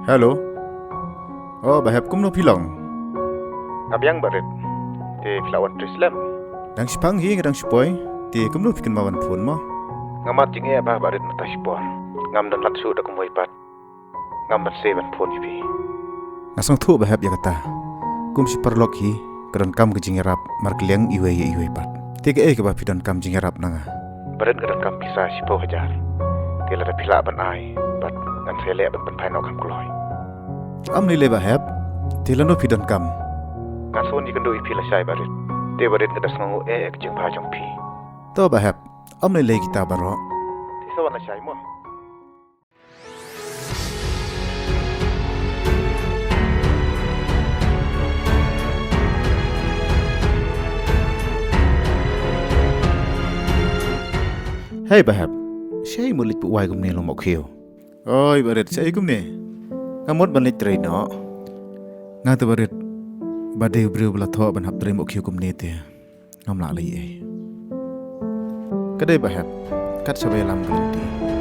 Halo. Oh, bahap kum no pilong. Ngabyang barit ti Flower Islam. Dang sipang hi ngadang sipoy. Ti kum no pikin mawan phone mo. Ngamat jing e bah barit mata sipor. Ngam dan latsu da kumoy pat. Ngam ban seban phone ipi. Ngasang thu bahap ya kata. Kum si perlok hi kadan kam ke jingerap markliang iwe pat. Ti ke bah pidan kam jingerap nanga. Barit ngadan kam pisa sipo hajar. Ti lada pila ban ai bat ngan sele ban pai no kam kloy. Am ni le bahap. Ti lano pidan kam. Ngason ikan do ipi la sai barit. Ti barit ngadas ngangu ek jing pa jong pi. To bahap. Am ni le kita baro. Ti sawan la sai mo. Hey bahap. Syai mulit bu wai kum ne lo mok hiu. Oi barit syai kum ne. Ngamot ban lit trai no. Nga tu barit. Badai beriu bela tho ban hap trai mok hiu kum ne te. Ngam la lai ai. Kadai bahap. Kat sabai lam ganti.